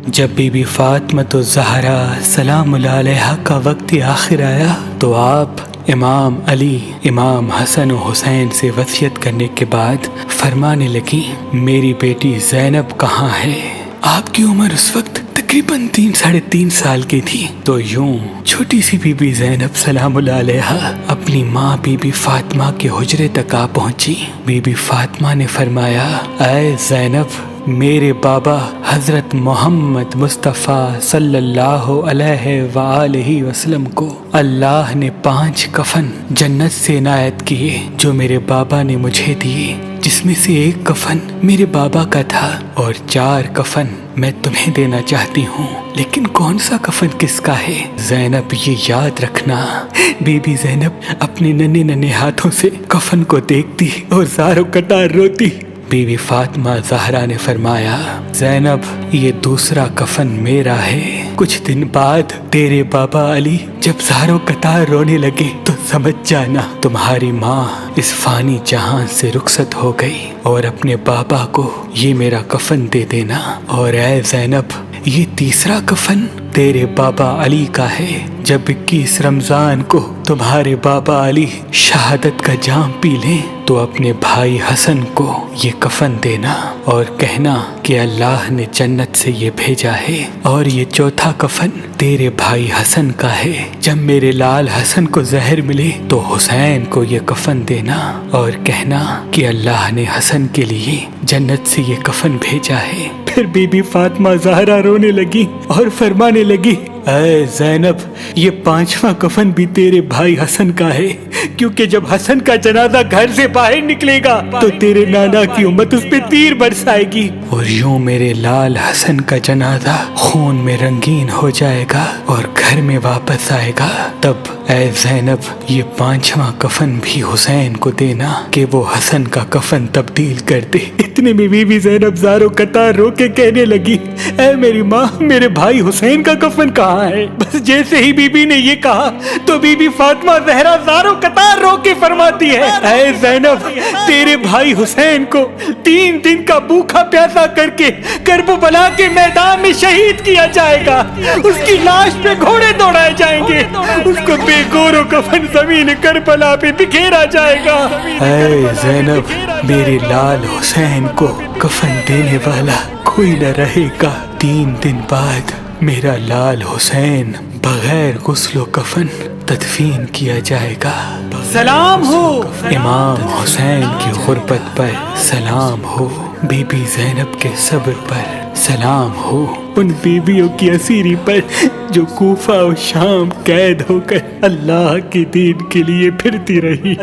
جب be be Fatima الزہرا سلام اللہ علیہا کا وقت آخر آیا تو آپ امام علی، امام حسن و حسین سے وصیت کرنے کے بعد فرمانے لگی، میری بیٹی زینب کہاں ہے؟ آپ کی عمر اس وقت تقریباً 3-3.5 سال کی تھی۔ تو یوں چھوٹی سی بی بی زینب سلام اللہ علیہا اپنی ماں بی بی فاطمہ کے حجرے تک آ پہنچی۔ بی بی فاطمہ نے فرمایا، اے زینب، میرے بابا حضرت محمد مصطفیٰ صلی اللہ علیہ وآلہ وسلم کو اللہ نے 5 کفن جنت سے عنایت کیے جو میرے بابا نے مجھے دیے، جس میں سے 1 کفن میرے بابا کا تھا اور 4 کفن میں تمہیں دینا چاہتی ہوں، لیکن کون سا کفن کس کا ہے؟ زینب یہ یاد رکھنا۔ بی بی زینب اپنے ننھے ہاتھوں سے کفن کو دیکھتی اور زاروں کٹار روتی۔ بی بی فاطمہ زہرا نے فرمایا، زینب یہ دوسرا کفن میرا ہے۔ کچھ دن بعد تیرے بابا علی جب زاروں کتار رونے لگے تو سمجھ جانا تمہاری ماں اس فانی جہاں سے رخصت ہو گئی، اور اپنے بابا کو یہ میرا کفن دے دینا۔ اور اے زینب، یہ تیسرا کفن تیرے بابا علی کا ہے۔ جب 21 رمضان کو تمہارے بابا علی شہادت کا جام پی لیں تو اپنے بھائی حسن کو یہ کفن دینا اور کہنا کہ اللہ نے جنت سے یہ بھیجا ہے، اور یہ چوتھا کفن تیرے بھائی حسن کا ہے۔ جب میرے لال حسن کو زہر ملے تو حسین کو یہ کفن دینا اور کہنا کہ اللہ نے حسن کے لیے جنت سے یہ کفن بھیجا ہے۔ پھر بی بی فاطمہ زہرا رونے لگی اور فرمانے لگی، اے زینب، یہ 5واں کفن بھی تیرے بھائی حسن کا ہے، کیونکہ جب حسن کا جنازہ گھر سے باہر نکلے گا تو تیرے نانا کی امت اس پہ تیر برسائے گی، اور یوں میرے لال حسن کا جنازہ خون میں رنگین ہو جائے گا اور گھر میں واپس آئے گا۔ تب اے زینب، یہ 5واں کفن بھی حسین کو دینا کہ وہ حسن کا کفن تبدیل کر دے۔ اتنے میں بی بی زینب زاروں کتار رو کے کہنے لگی، اے میری ماں، میرے بھائی حسین کا کفن کہاں ہے؟ بس جیسے ہی بی بی نے یہ کہا تو بی بی فاطمہ زہرا زاروں کتار رو کے فرماتی ہے، اے زینب، تیرے بھائی حسین کو 3 دن کا بھوکا پیاسا کر کے کربلا کے میدان میں شہید کیا جائے گا۔ اس کی لاش پہ گھوڑے دوڑائے جائیں گے، اس کو بے گور و کفن زمین کربلا پہ بکھیرا جائے گا۔ اے زینب، میرے لال حسین کو کفن دینے والا کوئی نہ رہے گا۔ 3 دن بعد میرا لال حسین بغیر غسل و کفن تدفین کیا جائے گا۔ سلام ہو امام حسین کی غربت پر، سلام ہو بی بی زینب کے صبر پر، سلام ہو ان بیویوں کی اسیری پر جو کوفہ و شام قید ہو کر اللہ کے دین کے لیے پھرتی رہی۔